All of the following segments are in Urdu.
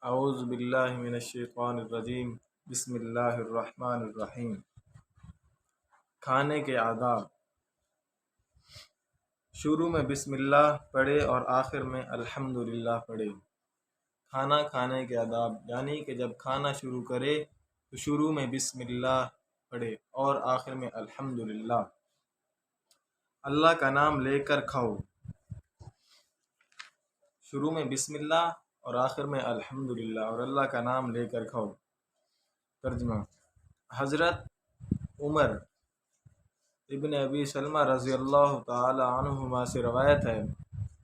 اعوذ باللہ من الشیطان الرجیم بسم اللہ الرحمن الرحیم۔ کھانے کے آداب۔ شروع میں بسم اللہ پڑھے اور آخر میں الحمدللہ پڑھے۔ کھانا کھانے کے آداب یعنی کہ جب کھانا شروع کرے تو شروع میں بسم اللہ پڑھے اور آخر میں الحمدللہ۔ اللہ کا نام لے کر کھاؤ۔ شروع میں بسم اللہ اور آخر میں الحمدللہ اور اللہ کا نام لے کر کھاؤ۔ ترجمہ۔ حضرت عمر ابن ابی سلمہ رضی اللہ تعالی عنہما سے روایت ہے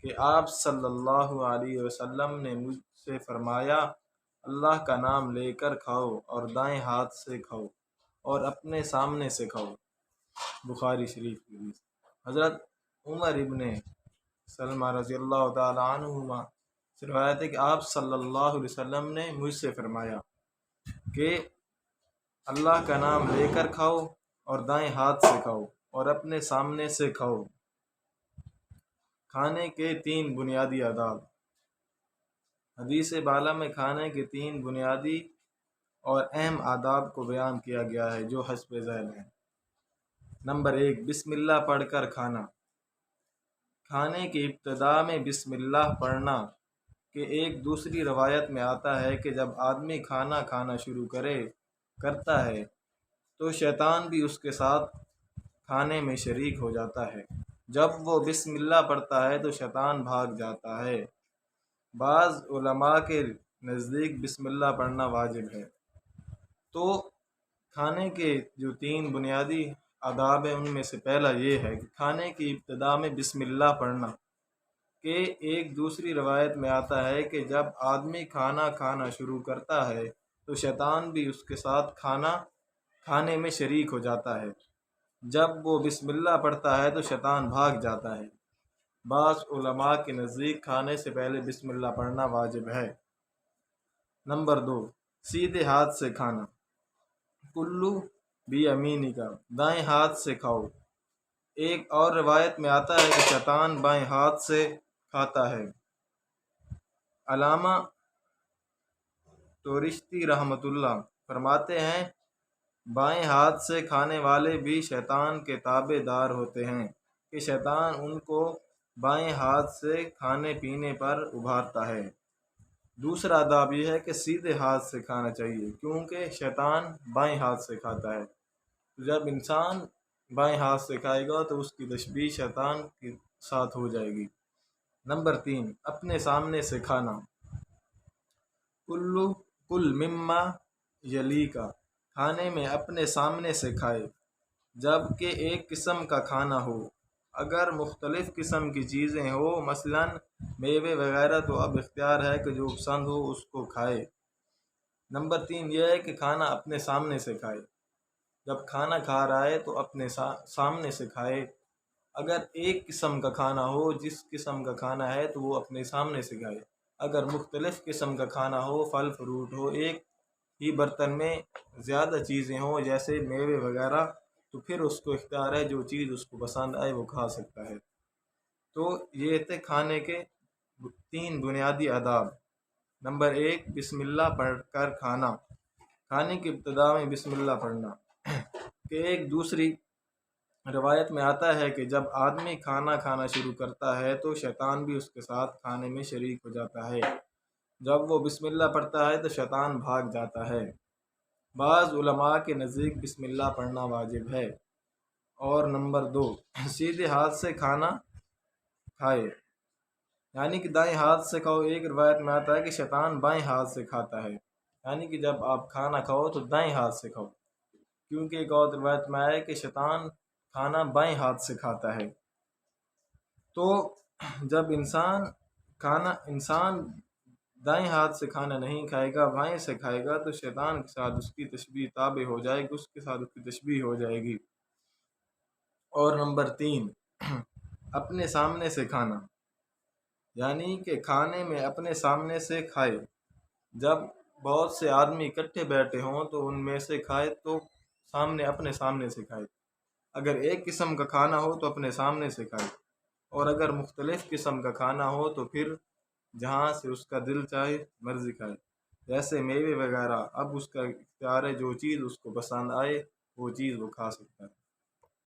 کہ آپ صلی اللہ علیہ وسلم نے مجھ سے فرمایا، اللہ کا نام لے کر کھاؤ اور دائیں ہاتھ سے کھاؤ اور اپنے سامنے سے کھاؤ۔ بخاری شریف کی حدیث۔ حضرت عمر ابن سلمہ رضی اللہ تعالی عنہما سے روایت ہے کہ آپ صلی اللہ علیہ وسلم نے مجھ سے فرمایا کہ اللہ کا نام لے کر کھاؤ اور دائیں ہاتھ سے کھاؤ اور اپنے سامنے سے کھاؤ۔ کھانے کے 3 بنیادی آداب۔ حدیث بالا میں کھانے کے 3 بنیادی اور اہم آداب کو بیان کیا گیا ہے جو حسب ذیل ہیں۔ نمبر 1، بسم اللہ پڑھ کر کھانا۔ کھانے کی ابتدا میں بسم اللہ پڑھنا کہ ایک دوسری روایت میں آتا ہے کہ جب آدمی کھانا کھانا شروع کرتا ہے تو شیطان بھی اس کے ساتھ کھانے میں شریک ہو جاتا ہے۔ جب وہ بسم اللہ پڑھتا ہے تو شیطان بھاگ جاتا ہے۔ بعض علماء کے نزدیک بسم اللہ پڑھنا واجب ہے۔ تو کھانے کے جو 3 بنیادی آداب ہیں ان میں سے پہلا یہ ہے کہ کھانے کی ابتدا میں بسم اللہ پڑھنا کہ ایک دوسری روایت میں آتا ہے کہ جب آدمی کھانا کھانا شروع کرتا ہے تو شیطان بھی اس کے ساتھ کھانے میں شریک ہو جاتا ہے۔ جب وہ بسم اللہ پڑھتا ہے تو شیطان بھاگ جاتا ہے۔ بعض علماء کے نزدیک کھانے سے پہلے بسم اللہ پڑھنا واجب ہے۔ نمبر 2، سیدھے ہاتھ سے کھانا۔ کلو بھی امینی کا، دائیں ہاتھ سے کھاؤ۔ ایک اور روایت میں آتا ہے کہ شیطان بائیں ہاتھ سے کھاتا ہے۔ علامہ تورشتی رحمۃ اللہ فرماتے ہیں، بائیں ہاتھ سے کھانے والے بھی شیطان کے تابع دار ہوتے ہیں کہ شیطان ان کو بائیں ہاتھ سے کھانے پینے پر ابھارتا ہے۔ دوسرا آداب یہ ہے کہ سیدھے ہاتھ سے کھانا چاہیے کیونکہ شیطان بائیں ہاتھ سے کھاتا ہے۔ جب انسان بائیں ہاتھ سے کھائے گا تو اس کی تشبیہ شیطان کے ساتھ ہو جائے گی۔ نمبر 3، اپنے سامنے سے کھانا۔ کل مما یلی کا، کھانے میں اپنے سامنے سے کھائے جب کہ ایک قسم کا کھانا ہو۔ اگر مختلف قسم کی چیزیں ہو مثلاً میوے وغیرہ تو اب اختیار ہے کہ جو پسند ہو اس کو کھائے۔ نمبر 3 یہ ہے کہ کھانا اپنے سامنے سے کھائے۔ جب کھانا کھا رہا ہے تو اپنے سامنے سے کھائے۔ اگر ایک قسم کا کھانا ہو، جس قسم کا کھانا ہے تو وہ اپنے سامنے سے کھائے۔ اگر مختلف قسم کا کھانا ہو، پھل فروٹ ہو، ایک ہی برتن میں زیادہ چیزیں ہوں جیسے میوے وغیرہ، تو پھر اس کو اختیار ہے جو چیز اس کو پسند آئے وہ کھا سکتا ہے۔ تو یہ تھے کھانے کے 3 بنیادی آداب۔ نمبر 1، بسم اللہ پڑھ کر کھانا۔ کھانے کی ابتدا میں بسم اللہ پڑھنا کہ ایک دوسری روایت میں آتا ہے کہ جب آدمی کھانا کھانا شروع کرتا ہے تو شیطان بھی اس کے ساتھ کھانے میں شریک ہو جاتا ہے۔ جب وہ بسم اللہ پڑھتا ہے تو شیطان بھاگ جاتا ہے۔ بعض علماء کے نزدیک بسم اللہ پڑھنا واجب ہے۔ اور نمبر 2، سیدھے ہاتھ سے کھانا کھائے یعنی کہ دائیں ہاتھ سے کھاؤ۔ ایک روایت میں آتا ہے کہ شیطان بائیں ہاتھ سے کھاتا ہے، یعنی کہ جب آپ کھانا کھاؤ تو دائیں ہاتھ سے کھاؤ، کیونکہ ایک اور روایت میں آیا ہے کہ شیطان کھانا بائیں ہاتھ سے کھاتا ہے۔ تو جب انسان دائیں ہاتھ سے کھانا نہیں کھائے گا، بائیں سے کھائے گا تو شیطان کے ساتھ اس کی تشبیہ تابع ہو جائے گی، اس کے ساتھ اس کی تشبیہ ہو جائے گی۔ اور نمبر 3، اپنے سامنے سے کھانا یعنی کہ کھانے میں اپنے سامنے سے کھائے۔ جب بہت سے آدمی اکٹھے بیٹھے ہوں تو ان میں سے کھائے تو اپنے سامنے سے کھائے۔ اگر ایک قسم کا کھانا ہو تو اپنے سامنے سے کھائے، اور اگر مختلف قسم کا کھانا ہو تو پھر جہاں سے اس کا دل چاہے مرضی کھائے۔ جیسے میوے وغیرہ، اب اس کا اختیار ہے، جو چیز اس کو پسند آئے وہ چیز وہ کھا سکتا ہے۔